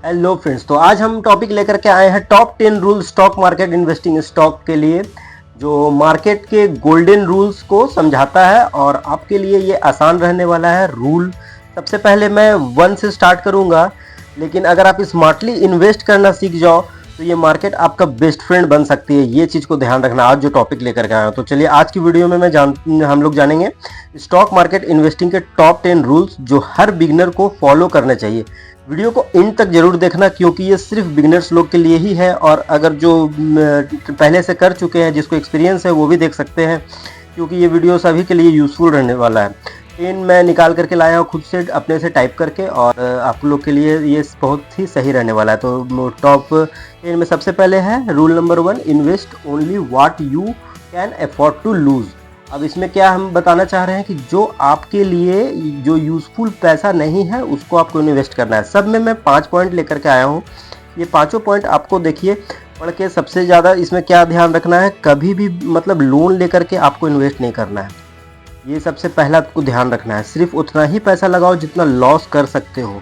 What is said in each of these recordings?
Hello friends, तो आज हम टॉपिक लेकर के आए हैं top 10 rule stock market investing stock के लिए, जो मार्केट के गोल्डन रूल्स को समझाता है और आपके लिए ये आसान रहने वाला है रूल। सबसे पहले मैं 1 से स्टार्ट करूंगा, लेकिन अगर आप स्मार्टली इन्वेस्ट करना सीख जाओ तो ये मार्केट आपका बेस्ट फ्रेंड बन सकती है। ये चीज़ को ध्यान रखना आज जो टॉपिक लेकर के आया हूँ। तो चलिए आज की वीडियो में हम लोग जानेंगे स्टॉक मार्केट इन्वेस्टिंग के टॉप 10 रूल्स जो हर बिगनर को फॉलो करने चाहिए। वीडियो को इन तक जरूर देखना, क्योंकि ये सिर्फ बिगिनर्स लोग के लिए ही है, और अगर जो पहले से कर चुके हैं, जिसको एक्सपीरियंस है, वो भी देख सकते हैं, क्योंकि ये वीडियो सभी के लिए यूज़फुल रहने वाला है। इन मैं निकाल करके लाया हूँ खुद से, अपने से टाइप करके, और आप लोग के लिए ये बहुत ही सही रहने वाला है। तो टॉप 10 में सबसे पहले है rule number 1, invest only what you can afford to lose. अब इसमें क्या हम बताना चाह रहे हैं कि जो आपके लिए जो यूज़फुल पैसा नहीं है उसको आपको इन्वेस्ट करना है। सब में मैं 5 पॉइंट लेकर के आया हूँ। ये पांचों पॉइंट आपको देखिए पढ़ के सबसे ज़्यादा इसमें क्या ध्यान रखना है, कभी भी मतलब लोन लेकर के आपको इन्वेस्ट नहीं करना है। ये सबसे पहला आपको ध्यान रखना है। सिर्फ उतना ही पैसा लगाओ जितना लॉस कर सकते हो।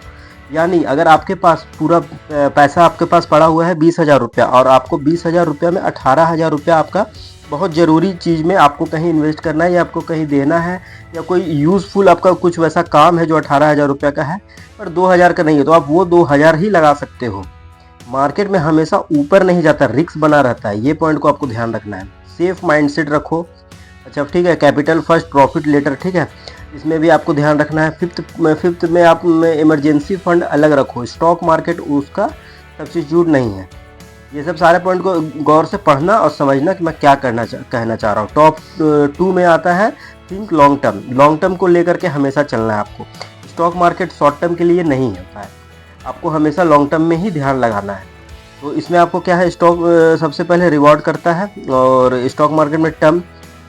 यानी अगर आपके पास पूरा पैसा आपके पास पड़ा हुआ है 20,000 रुपया, और आपको 20,000 रुपया में 18,000 रुपया आपका बहुत ज़रूरी चीज़ में आपको कहीं इन्वेस्ट करना है, या आपको कहीं देना है, या कोई यूज़फुल आपका कुछ वैसा काम है जो 18,000 रुपया का है पर 2,000 का नहीं है, तो आप वो 2,000 ही लगा सकते हो। मार्केट में हमेशा ऊपर नहीं जाता, रिस्क बना रहता है। ये पॉइंट को आपको ध्यान रखना है। सेफ माइंडसेट रखो। अच्छा ठीक है, कैपिटल फर्स्ट प्रॉफिट लेटर, ठीक है, इसमें भी आपको ध्यान रखना है। फिफ्थ में आप इमरजेंसी फंड अलग रखो। स्टॉक मार्केट उसका सब्स्टिट्यूट नहीं है। ये सब सारे पॉइंट को गौर से पढ़ना और समझना कि मैं क्या कहना चाह रहा हूँ। टॉप 2 में आता है think long term. Long term को लेकर के हमेशा चलना है आपको। स्टॉक मार्केट शॉर्ट टर्म के लिए नहीं होता है, आपको हमेशा लॉन्ग टर्म में ही ध्यान लगाना है। तो इसमें आपको क्या है, स्टॉक सबसे पहले रिवॉर्ड करता है, और स्टॉक मार्केट में टर्म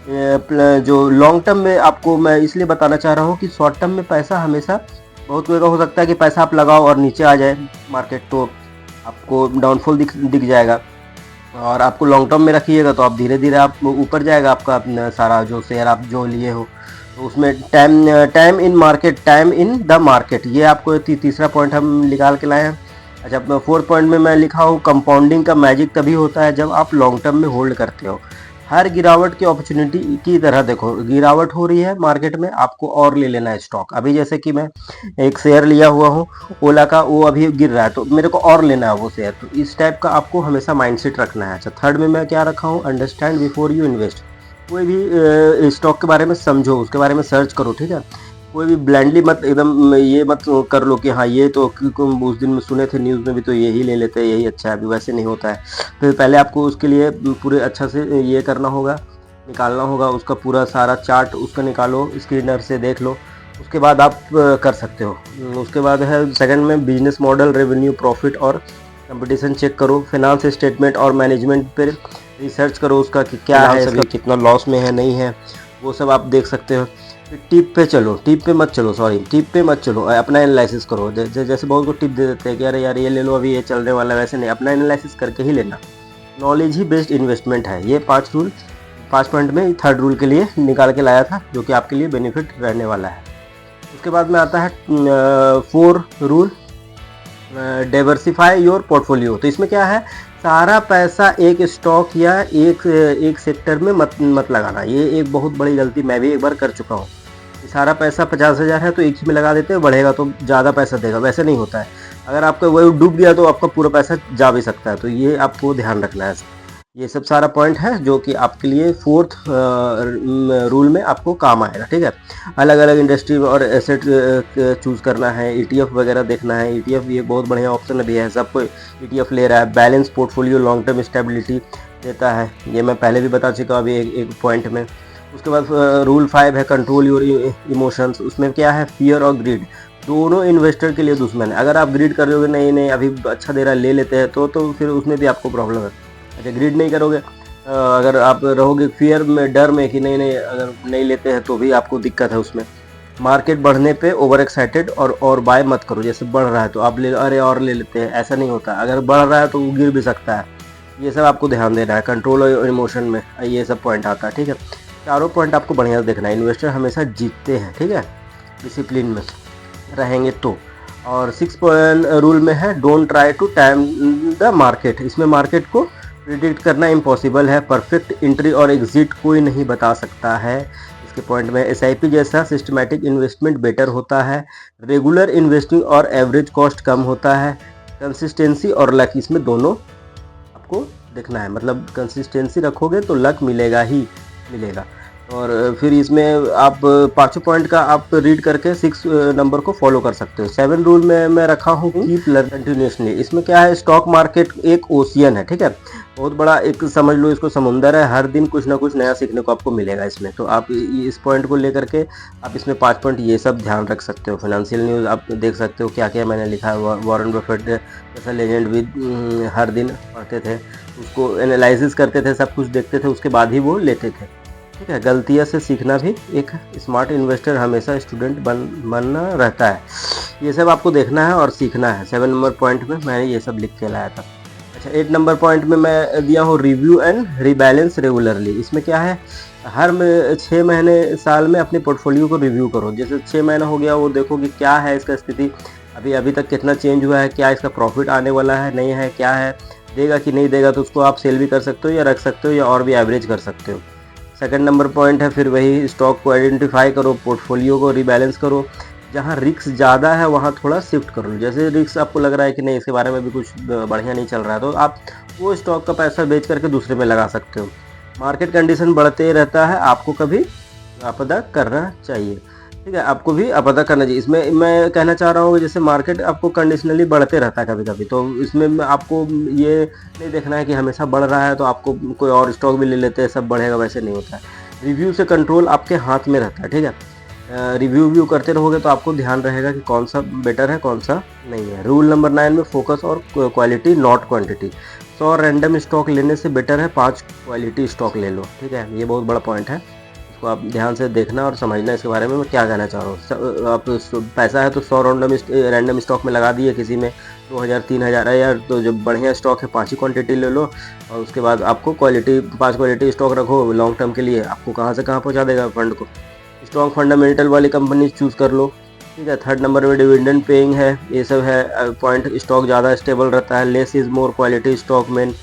जो लॉन्ग टर्म में आपको मैं इसलिए बताना चाह रहा हूँ कि शॉर्ट टर्म में पैसा हमेशा बहुत जगह हो सकता है कि पैसा आप लगाओ और नीचे आ जाए मार्केट, तो आपको डाउनफॉल दिख जाएगा। और आपको लॉन्ग टर्म में रखिएगा तो आप धीरे धीरे आप ऊपर जाएगा आपका अपना सारा जो शेयर आप जो लिए हो। तो उसमें time in market, time in the market, ये आपको तीसरा पॉइंट हम निकाल के लाए हैं। अच्छा, अपना 4th पॉइंट में मैं लिखा हूँ कंपाउंडिंग का मैजिक तभी होता है जब आप लॉन्ग टर्म में होल्ड करते हो। हर गिरावट की अपॉर्चुनिटी की तरह देखो। गिरावट हो रही है मार्केट में, आपको और ले लेना है स्टॉक। अभी जैसे कि मैं एक शेयर लिया हुआ हूँ ओला का, वो अभी गिर रहा है तो मेरे को और लेना है वो शेयर। तो इस टाइप का आपको हमेशा माइंडसेट रखना है। अच्छा, 3rd में मैं क्या रखा हूँ, अंडरस्टैंड बिफोर यू इन्वेस्ट। कोई भी स्टॉक के बारे में समझो, उसके बारे में सर्च करो, ठीक है। कोई भी ब्लाइंडली मत एकदम ये मत कर लो कि हाँ ये तो उस दिन में सुने थे न्यूज़ में भी तो यही ले लेते हैं, यही अच्छा है। अभी वैसे नहीं होता है। तो पहले आपको उसके लिए पूरे अच्छा से ये करना होगा, निकालना होगा उसका पूरा सारा चार्ट, उसका निकालो, स्क्रीनर से देख लो, उसके बाद आप कर सकते हो। उसके बाद है 2nd में बिजनेस मॉडल, रेवेन्यू, प्रॉफिट और कंपटीशन चेक करो। फाइनेंस स्टेटमेंट और मैनेजमेंट पर रिसर्च करो उसका कि क्या है, सभी कितना लॉस में है नहीं है, वो सब आप देख सकते हो। टिप पे चलो, टिप पे मत चलो, अपना एनालिसिस करो। जैसे बहुत को टिप दे देते हैं कि अरे यार ये ले लो अभी ये चलने वाला है, वैसे नहीं, अपना एनालिसिस करके ही लेना। नॉलेज ही बेस्ड इन्वेस्टमेंट है। ये 5 पॉइंट में 3rd रूल के लिए निकाल के लाया था, जो कि आपके लिए बेनिफिट रहने वाला है। उसके बाद में आता है 4th rule, diversify your portfolio. तो इसमें क्या है, सारा पैसा एक स्टॉक या एक सेक्टर में मत लगाना। ये एक बहुत बड़ी गलती मैं भी एक बार कर चुका हूँ। सारा पैसा 50,000 है तो एक ही में लगा देते हैं, बढ़ेगा तो ज़्यादा पैसा देगा, वैसे नहीं होता है। अगर आपका वही डूब गया तो आपका पूरा पैसा जा भी सकता है। तो ये आपको ध्यान रखना है। ये सब सारा पॉइंट है जो कि आपके लिए 4th रूल में आपको काम आएगा, ठीक है। अलग अलग इंडस्ट्री और एसेट चूज़ करना है, ETF वगैरह देखना है। ETF ये बहुत बढ़िया ऑप्शन भी है, सबको ETF ले रहा है। Balance portfolio long term stability देता है, ये मैं पहले भी बता चुका अभी एक पॉइंट में। उसके बाद रूल 5 है कंट्रोल योर इमोशंस। उसमें क्या है, फियर और ग्रीड दोनों इन्वेस्टर के लिए दुश्मन है। अगर आप ग्रीड कर रहे हो नहीं अभी अच्छा दे रहा है ले लेते हैं, तो फिर उसमें भी आपको प्रॉब्लम है। अच्छा, ग्रीड नहीं करोगे, अगर आप रहोगे फियर में, डर में कि नहीं अगर नहीं लेते हैं तो भी आपको दिक्कत है उसमें। मार्केट बढ़ने पे ओवर एक्साइटेड और बाय मत करो। जैसे बढ़ रहा है तो आप ले, अरे और ले लेते हैं, ऐसा नहीं होता। अगर बढ़ रहा है तो वो गिर भी सकता है। ये सब आपको ध्यान देना है। कंट्रोल और इमोशन में ये सब पॉइंट आता है, ठीक है। चारों पॉइंट आपको बढ़िया से देखना है। इन्वेस्टर हमेशा जीतते हैं, ठीक है, डिसिप्लिन में रहेंगे तो। और 6 रूल में है don't try to time the market. इसमें मार्केट को प्रिडिक्ट करना इम्पॉसिबल है, परफेक्ट एंट्री और एग्जिट कोई नहीं बता सकता है। इसके पॉइंट में एसआईपी जैसा सिस्टमैटिक इन्वेस्टमेंट बेटर होता है, रेगुलर इन्वेस्टिंग और एवरेज कॉस्ट कम होता है, कंसिस्टेंसी और लक इसमें दोनों आपको देखना है, मतलब कंसिस्टेंसी रखोगे तो लक मिलेगा ही मिलेगा। और फिर इसमें आप पांचों पॉइंट का आप रीड करके 6 नंबर को फॉलो कर सकते हो। 7 रूल में मैं रखा हूँ कीप लर्न कंटिन्यूसली। इसमें क्या है, स्टॉक मार्केट एक ओशियन है, ठीक है, बहुत बड़ा एक समझ लो इसको समुंदर है, हर दिन कुछ ना कुछ नया सीखने को आपको मिलेगा इसमें। तो आप इस पॉइंट को लेकर के आप इसमें 5 पॉइंट ये सब ध्यान रख सकते हो। फाइनेंशियल न्यूज़ आप देख सकते हो क्या क्या मैंने लिखा है। वॉरेन बफेट जैसा लेजेंड भी हर दिन पढ़ते थे, उसको एनालिसिस करते थे, सब कुछ देखते थे, उसके बाद ही वो लेते थे, ठीक है। गलतियाँ से सीखना भी एक स्मार्ट इन्वेस्टर हमेशा स्टूडेंट बनना रहता है। ये सब आपको देखना है और सीखना है। 7 नंबर पॉइंट में मैंने ये सब लिख के लाया था। अच्छा, 8 नंबर पॉइंट में मैं दिया हूँ रिव्यू एंड रिबैलेंस रेगुलरली। इसमें क्या है, हर 6 महीने साल में अपने पोर्टफोलियो को रिव्यू करो। जैसे 6 महीना हो गया, वो देखो कि क्या है इसका स्थिति, अभी तक कितना चेंज हुआ है, क्या इसका प्रॉफिट आने वाला है, नहीं है, क्या है, देगा कि नहीं देगा, तो उसको आप सेल भी कर सकते हो या रख सकते हो या और भी एवरेज कर सकते हो। सेकंड नंबर पॉइंट है फिर वही स्टॉक को आइडेंटिफाई करो, पोर्टफोलियो को रिबैलेंस करो, जहाँ रिस्क ज़्यादा है वहाँ थोड़ा शिफ्ट करो। जैसे रिस्क आपको लग रहा है कि नहीं इसके बारे में भी कुछ बढ़िया नहीं चल रहा है, तो आप वो स्टॉक का पैसा बेच करके दूसरे में लगा सकते हो। मार्केट कंडीशन बढ़ते रहता है, आपको कभी आपदा करना चाहिए, ठीक है, आपको भी आपदा करना चाहिए। इसमें मैं कहना चाह रहा हूँ कि जैसे मार्केट आपको कंडीशनली बढ़ते रहता है कभी कभी, तो इसमें आपको ये नहीं देखना है कि हमेशा बढ़ रहा है तो आपको कोई और स्टॉक भी ले लेते हैं सब बढ़ेगा, वैसे नहीं होता है। रिव्यू से कंट्रोल आपके हाथ में रहता है, ठीक है। रिव्यू करते रहोगे तो आपको ध्यान रहेगा कि कौन सा बेटर है कौन सा नहीं है। रूल नंबर 9 में फोकस और quality not quantity. 100 random stock लेने से बेटर है 5 क्वालिटी स्टॉक ले लो, ठीक है, ये बहुत बड़ा पॉइंट है, इसको आप ध्यान से देखना और समझना इसके बारे में मैं क्या कहना चाह रहा हूँ। आप पैसा है तो 100 रैंडम स्टॉक में लगा दिए, किसी में 2000 3000 है यार, तो जो बढ़िया स्टॉक है 5 ही क्वांटिटी ले लो, और उसके बाद आपको 5 क्वालिटी स्टॉक रखो लॉन्ग टर्म के लिए, आपको कहाँ से कहाँ पहुँचा देगा फंड को। स्ट्रॉन्ग फंडामेंटल वाली कंपनी चूज़ कर लो, ठीक है। थर्ड नंबर में डिविडेंड पेइंग है, ये सब है पॉइंट। स्टॉक ज़्यादा स्टेबल रहता है, less is more quality stock में।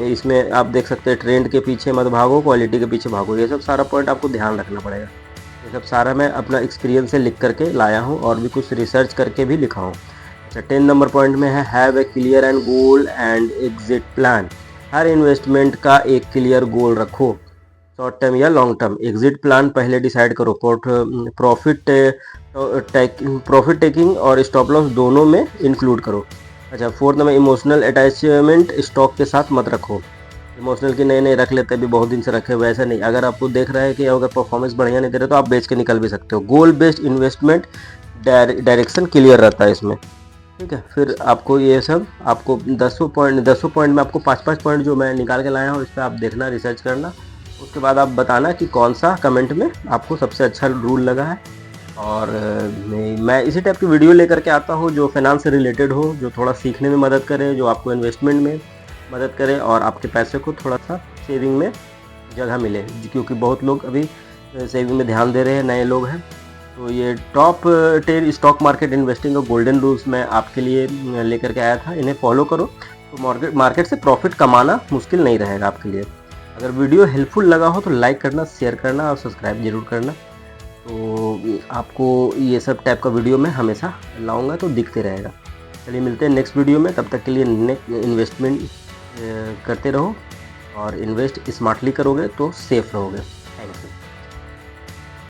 इसमें आप देख सकते हैं ट्रेंड के पीछे मत भागो, क्वालिटी के पीछे भागो, ये सब सारा पॉइंट आपको ध्यान रखना पड़ेगा। ये सब सारा मैं अपना एक्सपीरियंस से लिख करके लाया हूँ और भी कुछ रिसर्च करके भी लिखा हूँ। अच्छा, 10 नंबर पॉइंट में है have a clear and goal and exit plan. Her investment का एक क्लियर गोल रखो, शॉर्ट टर्म या लॉन्ग टर्म। एग्जिट प्लान पहले डिसाइड करो, प्रॉफिट टेकिंग और स्टॉप लॉस दोनों में इंक्लूड करो। अच्छा, 4 नंबर इमोशनल अटैचमेंट स्टॉक के साथ मत रखो। इमोशनल की नए रख लेते भी बहुत दिन से रखे हुए, ऐसा नहीं। अगर आपको देख रहा है कि अगर परफॉर्मेंस बढ़िया नहीं दे रहे तो आप बेच के निकल भी सकते हो। गोल बेस्ड इन्वेस्टमेंट डायरेक्शन क्लियर रहता है इसमें, ठीक है। फिर आपको ये सब आपको 10 पॉइंट में आपको 5 पॉइंट जो मैं निकाल के लाया हूँ, इस पर आप देखना, रिसर्च करना, उसके बाद आप बताना कि कौन सा कमेंट में आपको सबसे अच्छा रूल लगा है। और मैं इसी टाइप की वीडियो लेकर के आता हूँ जो फाइनेंस से रिलेटेड हो, जो थोड़ा सीखने में मदद करे, जो आपको इन्वेस्टमेंट में मदद करे और आपके पैसे को थोड़ा सा सेविंग में जगह मिले, क्योंकि बहुत लोग अभी सेविंग में ध्यान दे रहे हैं, नए लोग हैं। तो ये टॉप 10 स्टॉक मार्केट इन्वेस्टिंग और गोल्डन रूल्स मैं आपके लिए लेकर के आया था, इन्हें फॉलो करो तो मार्केट से प्रॉफिट कमाना मुश्किल नहीं रहेगा आपके लिए। अगर वीडियो हेल्पफुल लगा हो तो लाइक करना, शेयर करना और सब्सक्राइब जरूर करना। तो आपको ये सब टाइप का वीडियो मैं हमेशा लाऊंगा तो दिखते रहेगा। चलिए मिलते हैं नेक्स्ट वीडियो में, तब तक के लिए इन्वेस्टमेंट करते रहो और इन्वेस्ट स्मार्टली करोगे तो सेफ रहोगे।